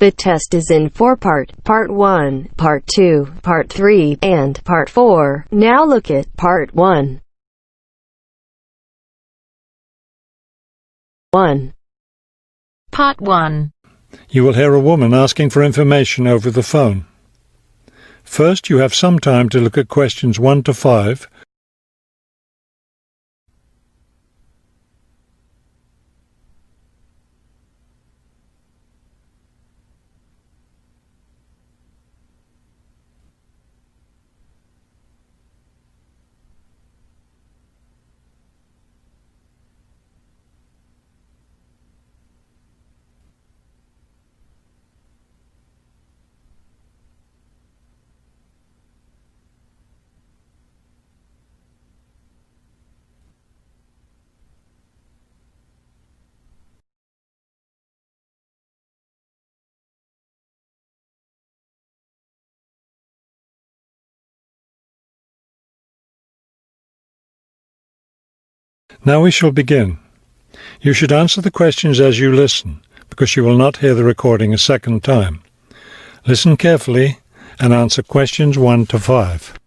The test is in 4 parts, Part 1, Part 2, Part 3, and Part 4. Now look at Part 1. 1. Part 1. You will hear a woman asking for information over the phone. First, you have some time to look at questions 1 to 5. Now we shall begin. You should answer the questions as you listen, because you will not hear the recording a second time. Listen carefully and answer questions 1 to 5.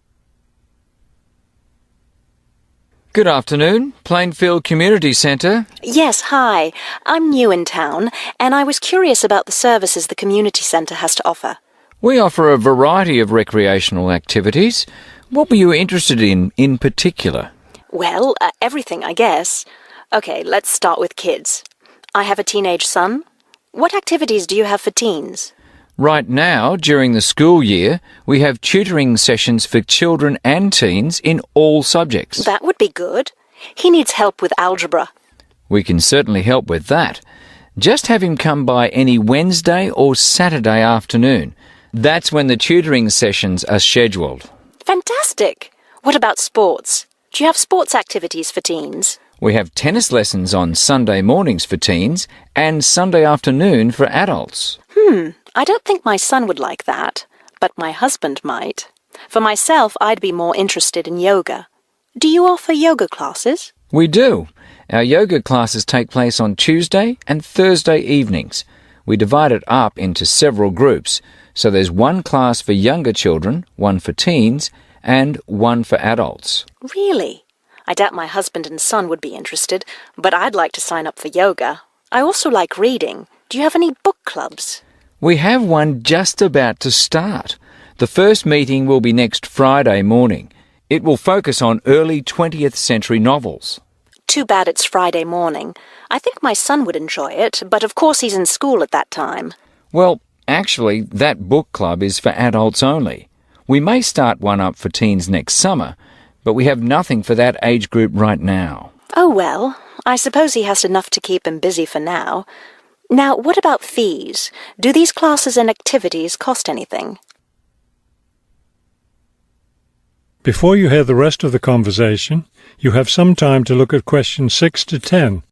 Good afternoon, Plainfield Community Centre. Yes, hi. I'm new in town, and I was curious about the services the community centre has to offer. We offer a variety of recreational activities. What were you interested in particular? Well, everything, I guess. Okay, let's start with kids. I have a teenage son. What activities do you have for teens? Right now, during the school year, we have tutoring sessions for children and teens in all subjects. That would be good. He needs help with algebra. We can certainly help with that. Just have him come by any Wednesday or Saturday afternoon. That's when the tutoring sessions are scheduled. Fantastic! What about sports? Do you have sports activities for teens? We have tennis lessons on Sunday mornings for teens and Sunday afternoon for adults. I don't think my son would like that, but my husband might. For myself, I'd be more interested in yoga. Do you offer yoga classes? We do. Our yoga classes take place on Tuesday and Thursday evenings. We divide it up into several groups, so there's one class for younger children, one for teens, and one for adults. Really? I doubt my husband and son would be interested, but I'd like to sign up for yoga. I also like reading. Do you have any book clubs? We have one just about to start. The first meeting will be next Friday morning. It will focus on early 20th century novels. Too bad it's Friday morning. I think my son would enjoy it, but of course he's in school at that time. Well, actually, that book club is for adults only. We may start one up for teens next summer, but we have nothing for that age group right now. Oh well, I suppose he has enough to keep him busy for now. Now, what about fees? Do these classes and activities cost anything? Before you hear the rest of the conversation, you have some time to look at questions 6 to 10.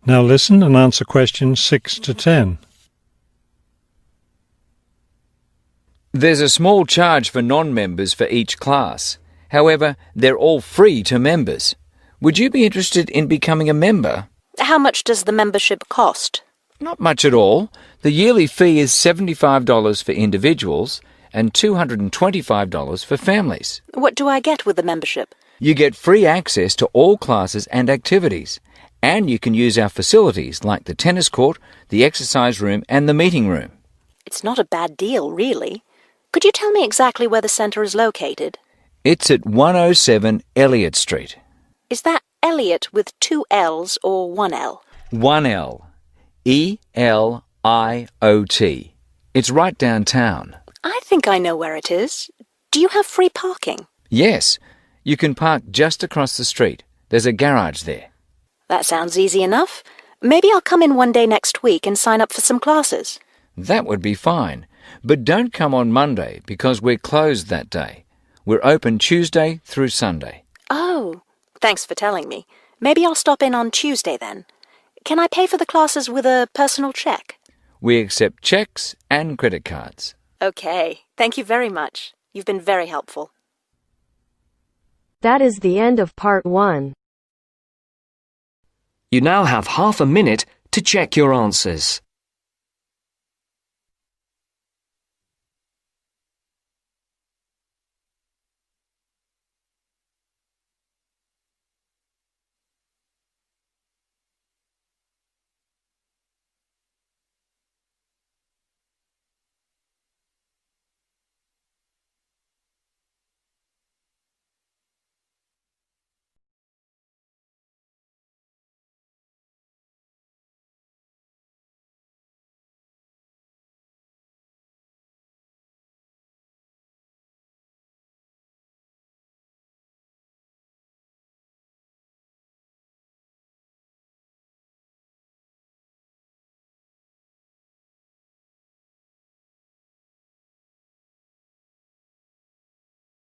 Now listen and answer questions 6 to 10. There's a small charge for non-members for each class. However, they're all free to members. Would you be interested in becoming a member? How much does the membership cost? Not much at all. The yearly fee is $75 for individuals and $225 for families. What do I get with the membership? You get free access to all classes and activities, and you can use our facilities like the tennis court, the exercise room and the meeting room. It's not a bad deal, really. Could you tell me exactly where the centre is located? It's at 107 Elliott Street. Is that Elliott with 2 L's or 1 L? 1 L. E-L-I-O-T. It's right downtown. I think I know where it is. Do you have free parking? Yes. You can park just across the street. There's a garage there. That sounds easy enough. Maybe I'll come in one day next week and sign up for some classes. That would be fine. But don't come on Monday because we're closed that day. We're open Tuesday through Sunday. Oh, thanks for telling me. Maybe I'll stop in on Tuesday then. Can I pay for the classes with a personal cheque? We accept cheques and credit cards. Okay, thank you very much. You've been very helpful. That is the end of part 1. You now have half a minute to check your answers.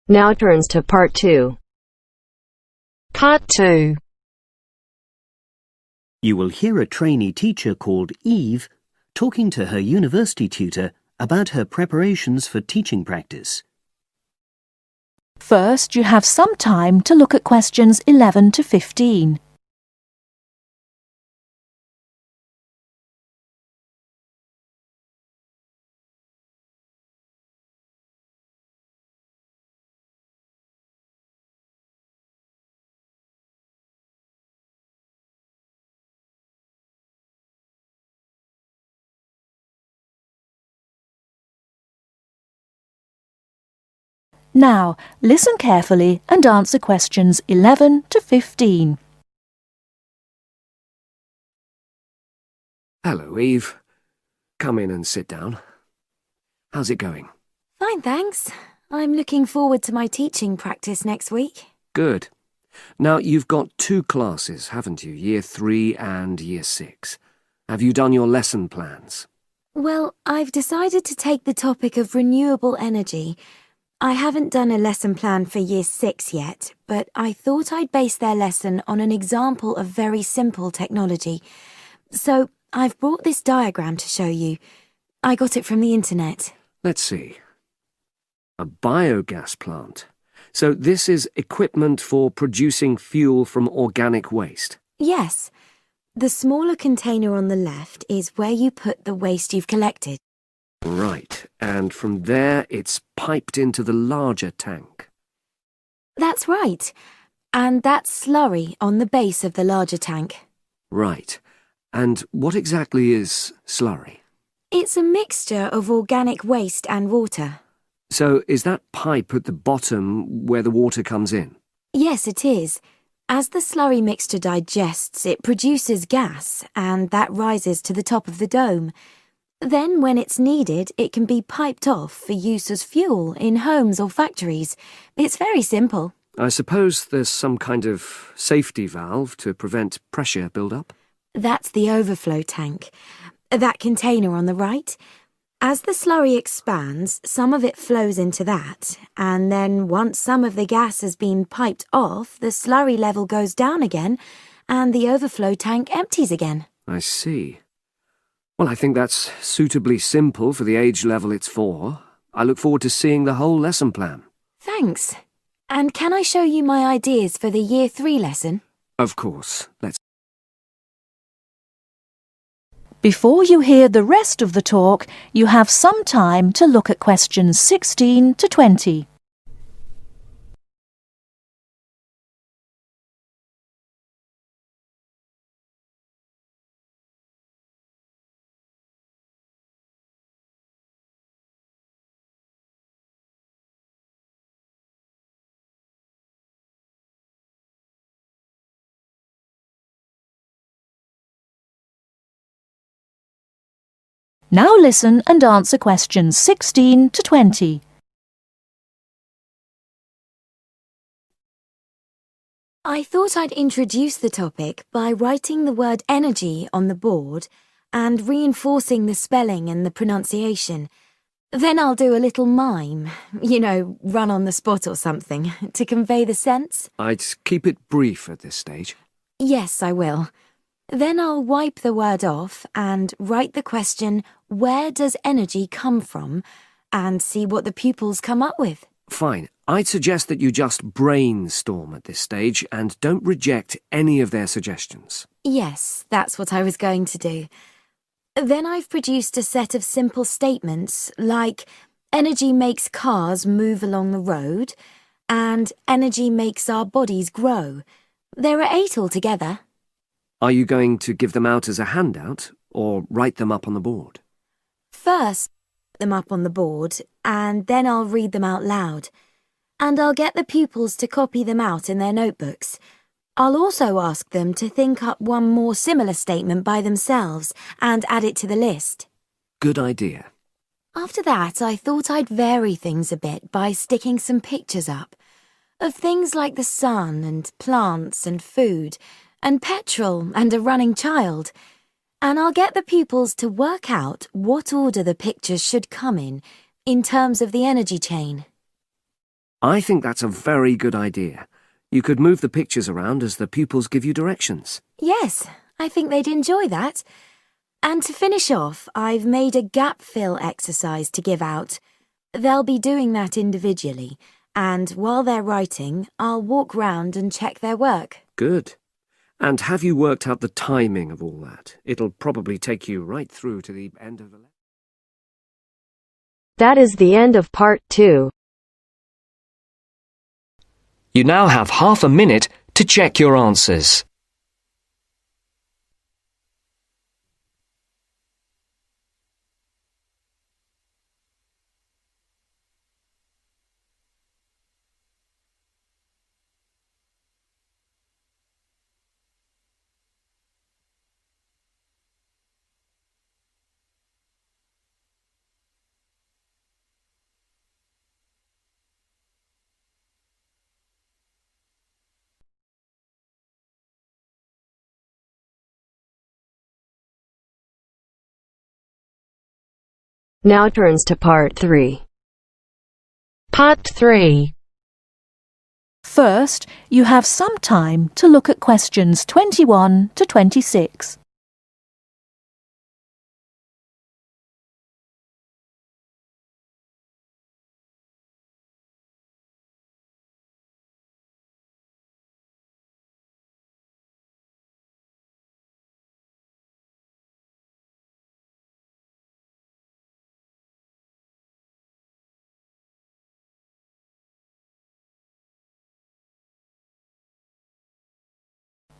Now turns to part 2. Part 2. You will hear a trainee teacher called Eve talking to her university tutor about her preparations for teaching practice. First, you have some time to look at questions 11 to 15. Now, listen carefully and answer questions 11 to 15. Hello, Eve. Come in and sit down. How's it going? Fine, thanks. I'm looking forward to my teaching practice next week. Good. Now, you've got 2 classes, haven't you? Year 3 and Year 6. Have you done your lesson plans? Well, I've decided to take the topic of renewable energy. I haven't done a lesson plan for Year 6 yet, but I thought I'd base their lesson on an example of very simple technology. So I've brought this diagram to show you. I got it from the internet. Let's see. A biogas plant. So this is equipment for producing fuel from organic waste? Yes. The smaller container on the left is where you put the waste you've collected. Right, and from there it's piped into the larger tank. That's right. And that's slurry on the base of the larger tank. Right. And what exactly is slurry? It's a mixture of organic waste and water. So is that pipe at the bottom where the water comes in? Yes, it is. As the slurry mixture digests, it produces gas, and that rises to the top of the dome. Then, when it's needed, it can be piped off for use as fuel in homes or factories. It's very simple. I suppose there's some kind of safety valve to prevent pressure build-up? That's the overflow tank. That container on the right. As the slurry expands, some of it flows into that, and then once some of the gas has been piped off, the slurry level goes down again, and the overflow tank empties again. I see. Well, I think that's suitably simple for the age level it's for. I look forward to seeing the whole lesson plan. Thanks. And can I show you my ideas for the Year 3 lesson? Of course. Let's. Before you hear the rest of the talk, you have some time to look at questions 16 to 20. Now listen and answer questions 16 to 20. I thought I'd introduce the topic by writing the word energy on the board and reinforcing the spelling and the pronunciation. Then I'll do a little mime, run on the spot or something, to convey the sense. I'd keep it brief at this stage. Yes, I will. Then I'll wipe the word off and write the question, where does energy come from, and see what the pupils come up with. Fine. I'd suggest that you just brainstorm at this stage and don't reject any of their suggestions. Yes, that's what I was going to do. Then I've produced a set of simple statements like, energy makes cars move along the road, and energy makes our bodies grow. There are 8 altogether. Are you going to give them out as a handout or write them up on the board? First, them up on the board, and then I'll read them out loud. And I'll get the pupils to copy them out in their notebooks. I'll also ask them to think up one more similar statement by themselves and add it to the list. Good idea. After that, I thought I'd vary things a bit by sticking some pictures up of things like the sun and plants and food and petrol and a running child. And I'll get the pupils to work out what order the pictures should come in terms of the energy chain. I think that's a very good idea. You could move the pictures around as the pupils give you directions. Yes, I think they'd enjoy that. And to finish off, I've made a gap fill exercise to give out. They'll be doing that individually, and while they're writing, I'll walk round and check their work. Good. And have you worked out the timing of all that? It'll probably take you right through to the end of the lesson. That is the end of part 2. You now have half a minute to check your answers. Now turns to part 3. Part 3. First, you have some time to look at questions 21 to 26.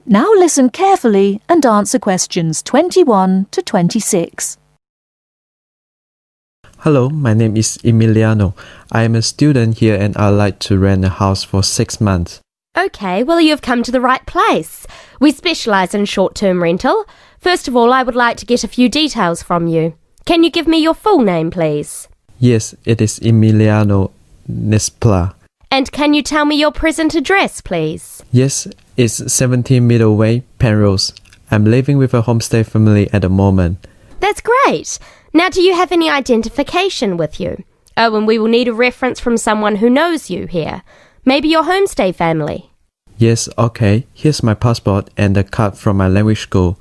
Now listen carefully and answer questions 21 to 26. Hello, my name is Emiliano. I am a student here and I'd like to rent a house for 6 months. OK, well you've come to the right place. We specialise in short-term rental. First of all, I would like to get a few details from you. Can you give me your full name, please? Yes, it is Emiliano Nespla. And can you tell me your present address, please? Yes, it's 17 Middleway, Penrose. I'm living with a homestay family at the moment. That's great. Now, do you have any identification with you? Oh, and we will need a reference from someone who knows you here. Maybe your homestay family. Yes, okay. Here's my passport and a card from my language school.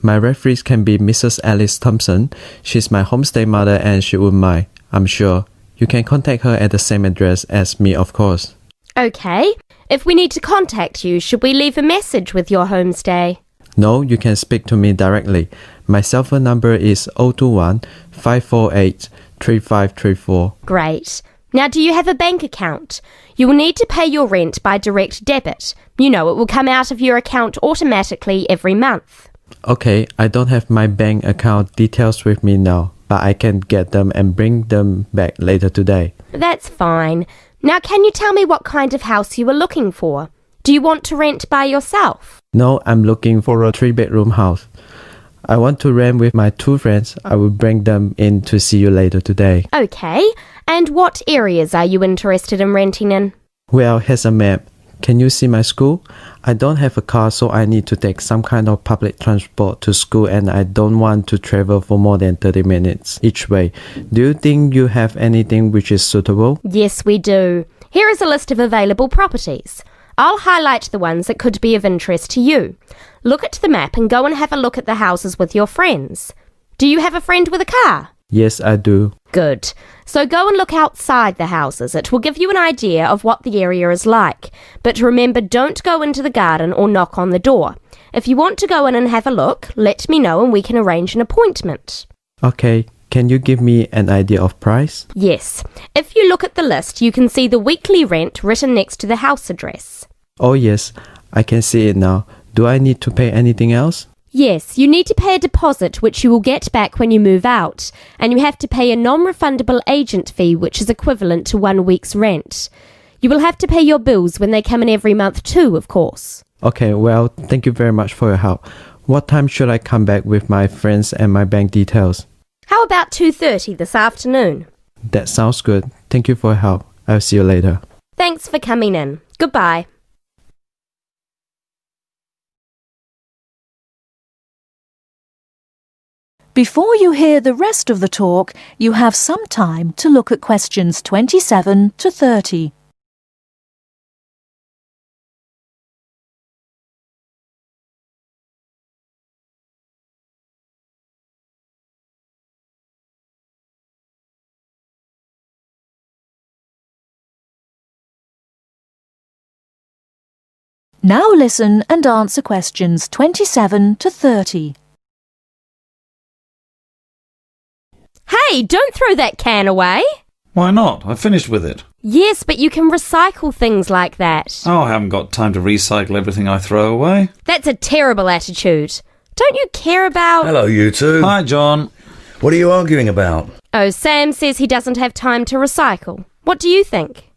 My referees can be Mrs. Alice Thompson. She's my homestay mother and she wouldn't mind, I'm sure. You can contact her at the same address as me, of course. OK. If we need to contact you, should we leave a message with your homestay? No, you can speak to me directly. My cell phone number is 021 548 3534. Great. Now, do you have a bank account? You will need to pay your rent by direct debit. You know, it will come out of your account automatically every month. Okay, I don't have my bank account details with me now, but I can get them and bring them back later today. That's fine. Now, can you tell me what kind of house you are looking for? Do you want to rent by yourself? No, I'm looking for a 3-bedroom house. I want to rent with my 2 friends. I will bring them in to see you later today. OK. And what areas are you interested in renting in? Well, here's a map. Can you see my school? I don't have a car, so I need to take some kind of public transport to school, and I don't want to travel for more than 30 minutes each way. Do you think you have anything which is suitable? Yes, we do. Here is a list of available properties. I'll highlight the ones that could be of interest to you. Look at the map and go and have a look at the houses with your friends. Do you have a friend with a car? Yes, I do. Good. So go and look outside the houses. It will give you an idea of what the area is like. But remember, don't go into the garden or knock on the door. If you want to go in and have a look, let me know and we can arrange an appointment. Okay. Can you give me an idea of price? Yes. If you look at the list, you can see the weekly rent written next to the house address. Oh yes, I can see it now. Do I need to pay anything else? Yes, you need to pay a deposit which you will get back when you move out, and you have to pay a non-refundable agent fee which is equivalent to 1 week's rent. You will have to pay your bills when they come in every month too, of course. Okay, well, thank you very much for your help. What time should I come back with my friends and my bank details? How about 2:30 this afternoon? That sounds good. Thank you for your help. I'll see you later. Thanks for coming in. Goodbye. Before you hear the rest of the talk, you have some time to look at questions 27 to 30. Now listen and answer questions 27 to 30. Hey, don't throw that can away. Why not? I finished with it. Yes, but you can recycle things like that. Oh, I haven't got time to recycle everything I throw away. That's a terrible attitude. Don't you care about... Hello, you two. Hi, John. What are you arguing about? Oh, Sam says he doesn't have time to recycle. What do you think?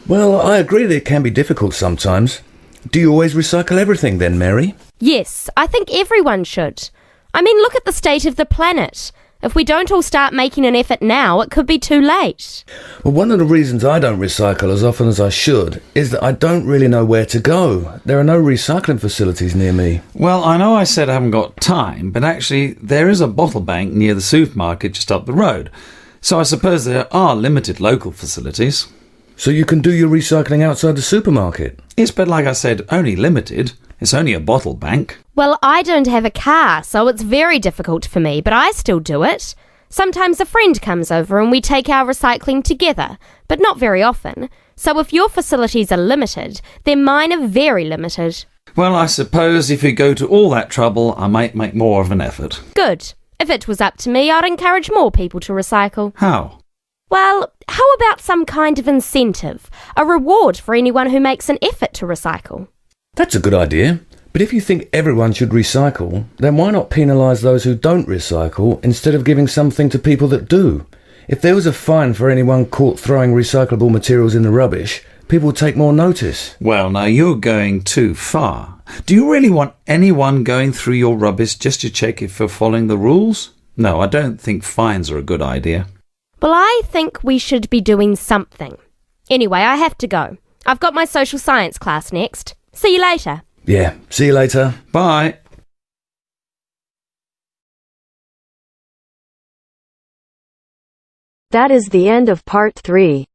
Well, I agree that it can be difficult sometimes. Do you always recycle everything then, Mary? Yes, I think everyone should. I mean, look at the state of the planet. If we don't all start making an effort now, it could be too late. Well, one of the reasons I don't recycle as often as I should is that I don't really know where to go. There are no recycling facilities near me. Well, I know I said I haven't got time, but actually there is a bottle bank near the supermarket just up the road. So I suppose there are limited local facilities. So you can do your recycling outside the supermarket? Yes, but like I said, only limited. It's only a bottle bank. Well, I don't have a car, so it's very difficult for me, but I still do it. Sometimes a friend comes over and we take our recycling together, but not very often. So if your facilities are limited, then mine are very limited. Well, I suppose if you go to all that trouble, I might make more of an effort. Good. If it was up to me, I'd encourage more people to recycle. How? Well, how about some kind of incentive? A reward for anyone who makes an effort to recycle? That's a good idea. But if you think everyone should recycle, then why not penalise those who don't recycle instead of giving something to people that do? If there was a fine for anyone caught throwing recyclable materials in the rubbish, people would take more notice. Well, now you're going too far. Do you really want anyone going through your rubbish just to check if you're following the rules? No, I don't think fines are a good idea. Well, I think we should be doing something. Anyway, I have to go. I've got my social science class next. See you later. Yeah, see you later. Bye. That is the end of part 3.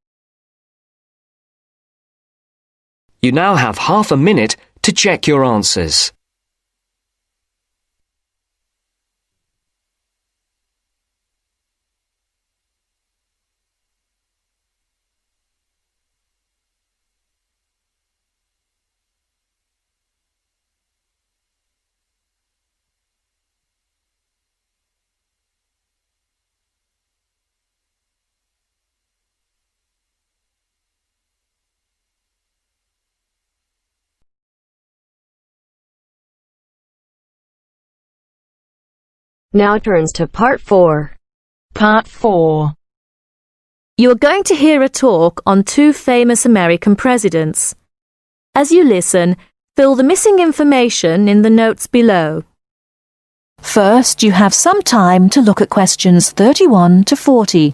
You now have half a minute to check your answers. Now turns to part 4. Part 4. You are going to hear a talk on 2 famous American presidents. As you listen, fill the missing information in the notes below. First, you have some time to look at questions 31 to 40.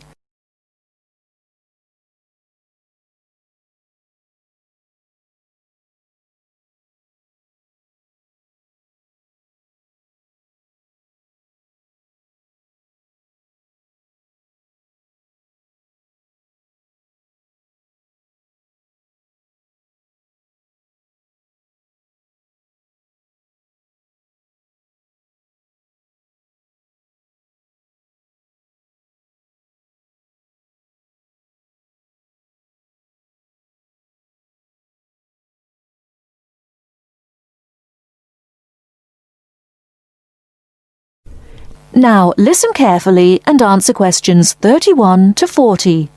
Now listen carefully and answer questions 31 to 40.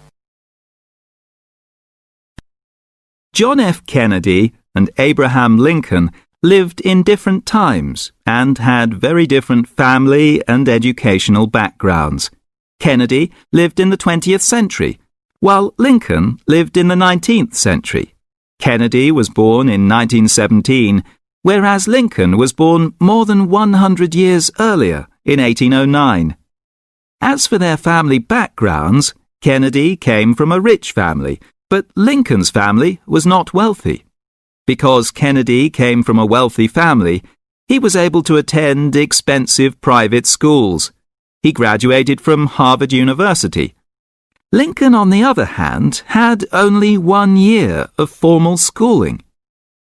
John F. Kennedy and Abraham Lincoln lived in different times and had very different family and educational backgrounds. Kennedy lived in the 20th century, while Lincoln lived in the 19th century. Kennedy was born in 1917, whereas Lincoln was born more than 100 years earlier, in 1809. As for their family backgrounds, Kennedy came from a rich family, but Lincoln's family was not wealthy. Because Kennedy came from a wealthy family, he was able to attend expensive private schools. He graduated from Harvard University. Lincoln, on the other hand, had only 1 year of formal schooling.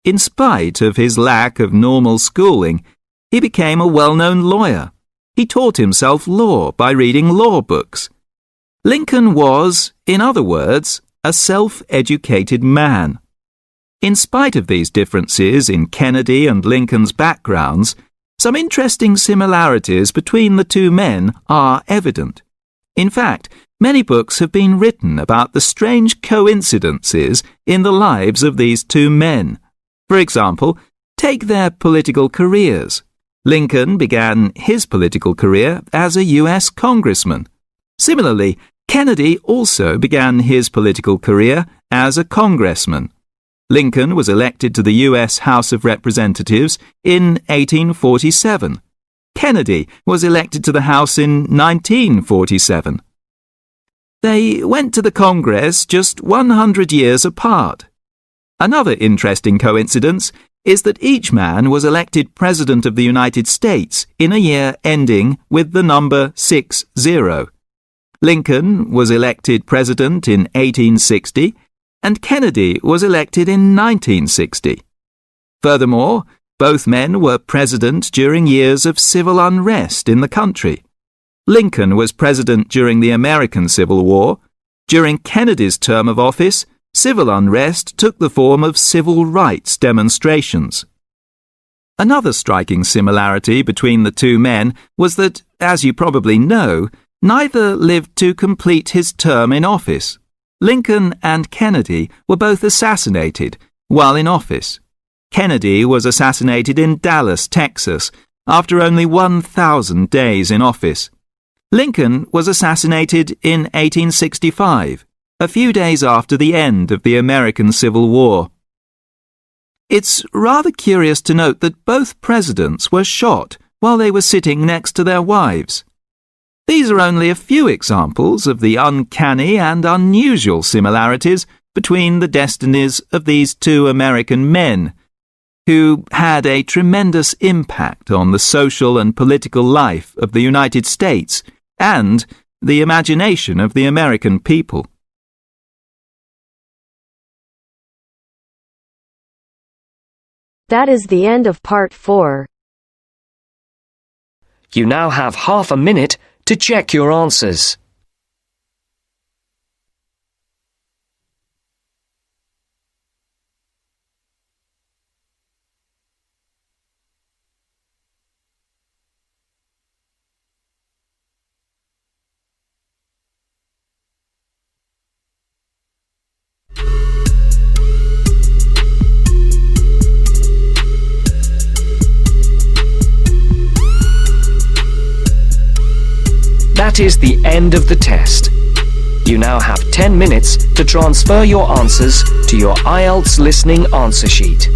In spite of his lack of normal schooling, he became a well-known lawyer. He taught himself law by reading law books. Lincoln was, in other words, a self-educated man. In spite of these differences in Kennedy and Lincoln's backgrounds, some interesting similarities between the two men are evident. In fact, many books have been written about the strange coincidences in the lives of these two men. For example, take their political careers. Lincoln began his political career as a U.S. congressman. Similarly, Kennedy also began his political career as a congressman. Lincoln was elected to the U.S. House of Representatives in 1847. Kennedy was elected to the House in 1947. They went to the Congress just 100 years apart. Another interesting coincidence is that each man was elected President of the United States in a year ending with the number 60. Lincoln was elected President in 1860, and Kennedy was elected in 1960. Furthermore, both men were president during years of civil unrest in the country. Lincoln was president during the American Civil War. During Kennedy's term of office, civil unrest took the form of civil rights demonstrations. Another striking similarity between the two men was that, as you probably know, neither lived to complete his term in office. Lincoln and Kennedy were both assassinated while in office. Kennedy was assassinated in Dallas, Texas, after only 1,000 days in office. Lincoln was assassinated in 1865, a few days after the end of the American Civil War. It's rather curious to note that both presidents were shot while they were sitting next to their wives. These are only a few examples of the uncanny and unusual similarities between the destinies of these two American men, who had a tremendous impact on the social and political life of the United States and the imagination of the American people. That is the end of part 4. You now have half a minute to check your answers. That is the end of the test. You now have 10 minutes to transfer your answers to your Ielts listening answer sheet.